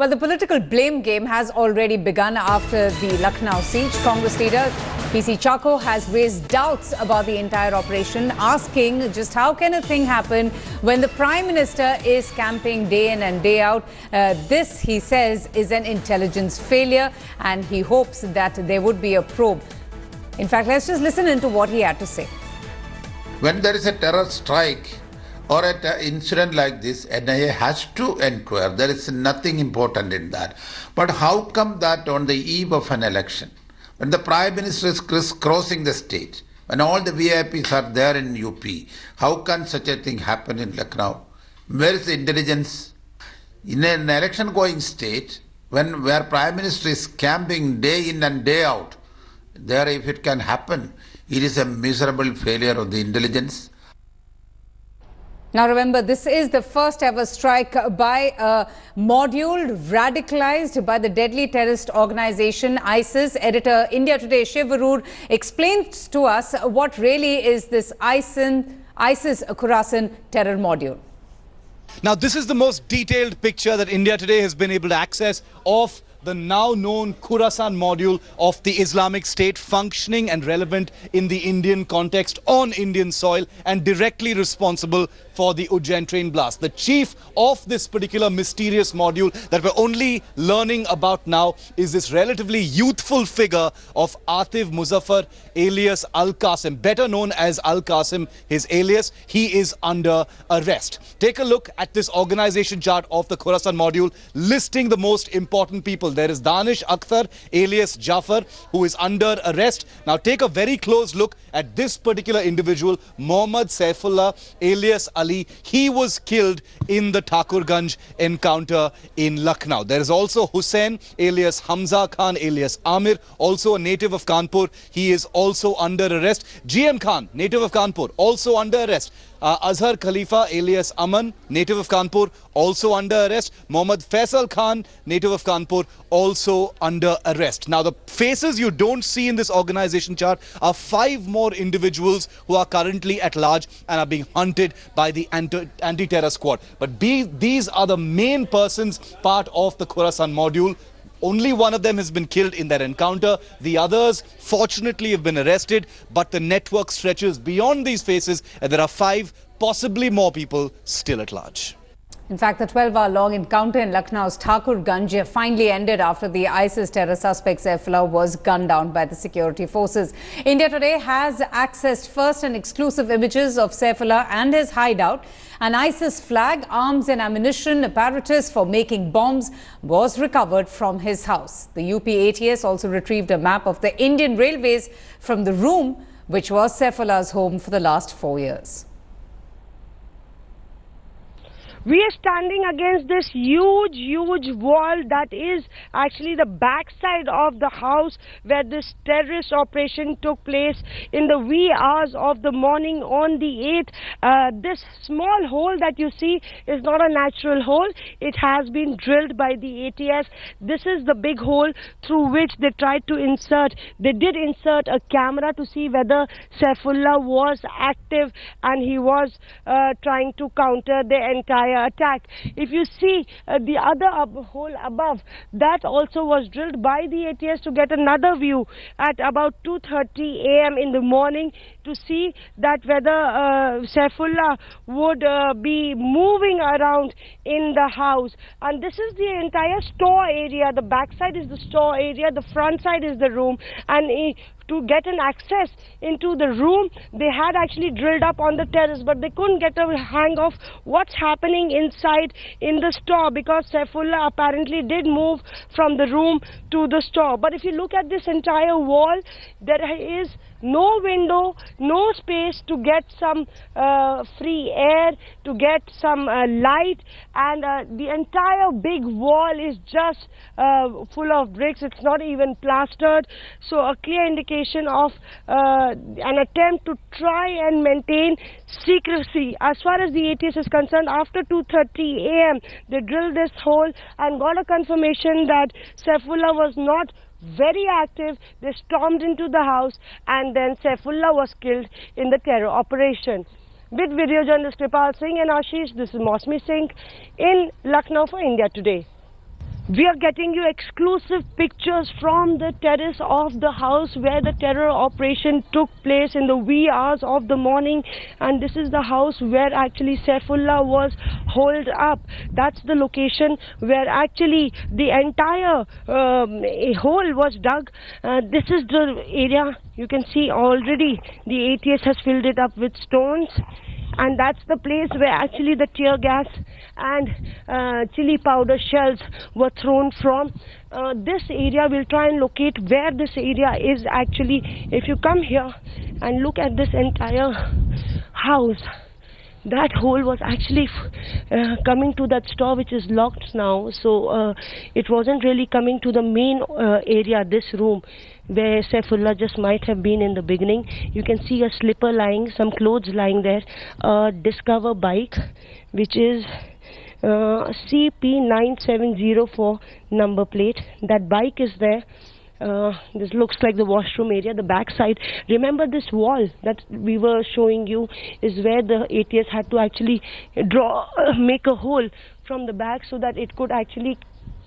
Well, the political blame game has already begun after the Lucknow siege. Congress leader P.C Chacko has raised doubts about the entire operation, asking just how can a thing happen when the Prime Minister is camping day in and day out. This, he says, is an intelligence failure, and he hopes that there would be a probe. In fact, let's just listen into what he had to say. When there is a terror strike or an incident like this, NIA has to inquire. There is nothing important in that. But how come that on the eve of an election, when the Prime Minister is crisscrossing the state, when all the VIPs are there in UP, how can such a thing happen in Lucknow? Where is the intelligence? In an election-going state, where Prime Minister is camping day in and day out, there if it can happen, it is a miserable failure of the intelligence. Now remember, this is the first ever strike by a module radicalized by the deadly terrorist organization ISIS. Editor India Today Shiv Arur explains to us what really is this ISIS Khorasan terror module. Now this is the most detailed picture that India Today has been able to access of the now known Khorasan module of the Islamic State, functioning and relevant in the Indian context on Indian soil and directly responsible for the Ujjain train blast. The chief of this particular mysterious module that we're only learning about now is this relatively youthful figure of Atif Muzaffar alias Al Qasim, better known as Al Qasim, his alias. He is under arrest. Take a look at this organization chart of the Khorasan module listing the most important people. There is Danish Akhtar alias Jafar, who is under arrest. Now take a very close look at this particular individual, Mohammad Saifullah alias Ali. He was killed in the Thakurganj encounter in Lucknow. There is also Hussain alias Hamza Khan alias Amir, also a native of Kanpur. He is also under arrest. GM Khan, native of Kanpur, also under arrest. Azhar Khalifa alias Aman, native of Kanpur, also under arrest. Mohammad Faisal Khan, native of Kanpur, also under arrest. Now the faces you don't see in this organization chart are 5 more individuals who are currently at large and are being hunted by the anti-terror squad. But these are the main persons part of the Khorasan module. Only one of them has been killed in that encounter. The others, fortunately, have been arrested. But the network stretches beyond these faces, and there are 5, possibly more people still at large. In fact, the 12-hour-long encounter in Lucknow's Thakurganj finally ended after the ISIS terror suspect Saifullah was gunned down by the security forces. India Today has accessed first and exclusive images of Saifullah and his hideout. An ISIS flag, arms and ammunition apparatus for making bombs was recovered from his house. The UP ATS also retrieved a map of the Indian Railways from the room which was Saifullah's home for the last 4 years. We are standing against this huge wall that is actually the backside of the house where this terrorist operation took place in the wee hours of the morning on the 8th. This small hole that you see is not a natural hole. It has been drilled by the ATS. This is the big hole through which they tried to insert. They did insert a camera to see whether Saifullah was active and he was trying to counter the entire attack. If you see the other hole above, that also was drilled by the ATS to get another view at about 2:30 a.m. in the morning to see that whether Saifullah would be moving around in the house. And this is the entire store area. The back side is the store area, the front side is the room, and to get an access into the room, they had actually drilled up on the terrace, but they couldn't get a hang of what's happening inside in the store, because Saifullah apparently did move from the room to the store. But if you look at this entire wall, there is no window, no space to get some free air, to get some light, and the entire big wall is just full of bricks. It's not even plastered. So a clear indication of an attempt to try and maintain secrecy. As far as the ATS is concerned, after 2:30 a.m. they drilled this hole and got a confirmation that Saifullah was not very active. They stormed into the house, and then Saifullah was killed in the terror operation. With video journalist Kripal Singh and Ashish, this is Mosmi Singh in Lucknow for India Today. We are getting you exclusive pictures from the terrace of the house where the terror operation took place in the wee hours of the morning, and this is the house where actually Saifullah was holed up. That's the location where actually the entire hole was dug. This is the area. You can see already the ATS has filled it up with stones. And that's the place where actually the tear gas and chili powder shells were thrown from. This area, we'll try and locate where this area is actually. If you come here and look at this entire house, that hole was actually coming to that store which is locked now. So it wasn't really coming to the main area, this room where Saifullah just might have been in the beginning. You can see a slipper lying, some clothes lying there, a Discover bike which is CP9704 number plate. That bike is there. This looks like the washroom area, the back side. Remember this wall that we were showing you is where the ATS had to actually make a hole from the back so that it could actually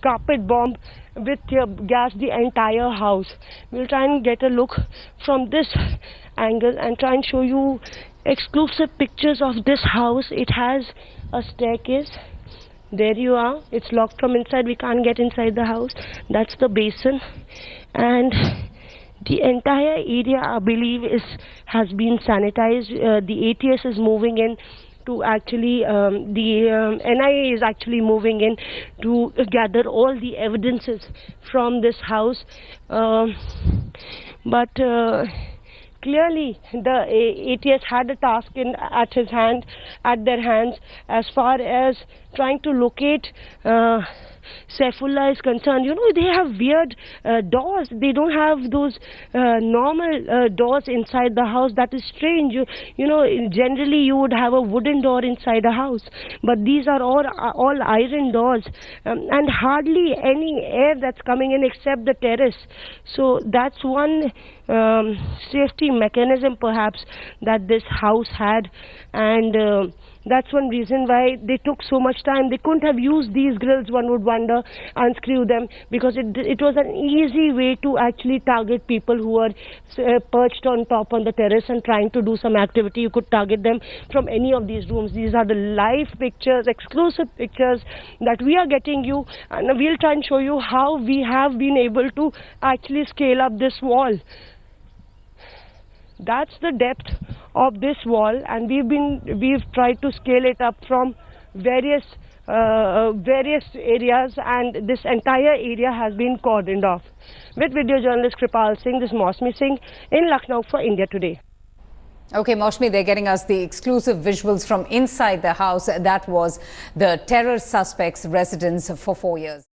carpet bomb with tear gas the entire house. We'll try and get a look from this angle and try and show you exclusive pictures of this house. It has a staircase. There you are. It's locked from inside. We can't get inside the house. That's the basin. And the entire area, I believe, has been sanitized. The ATS is moving in to actually, the NIA is actually moving in to gather all the evidences from this house. But clearly, the ATS had a task at their hands as far as trying to locate Saifullah is concerned. You know, they have weird doors. They don't have those normal doors inside the house. That is strange. You know, generally you would have a wooden door inside a house, but these are all iron doors, and hardly any air that's coming in except the terrace. So that's one safety mechanism perhaps that this house had, and that's one reason why they took so much time. They couldn't have used these grills, one would wonder, unscrew them, because it was an easy way to actually target people who were perched on top on the terrace and trying to do some activity. You could target them from any of these rooms. These are the live pictures, exclusive pictures that we are getting you, and we'll try and show you how we have been able to actually scale up this wall. That's the depth of this wall, and we've tried to scale it up from various areas, and this entire area has been cordoned off. With video journalist Kripal Singh, this is Mosmi Singh in Lucknow for India Today. Okay, Mosmi, they're getting us the exclusive visuals from inside the house. That was the terror suspect's residence for 4 years.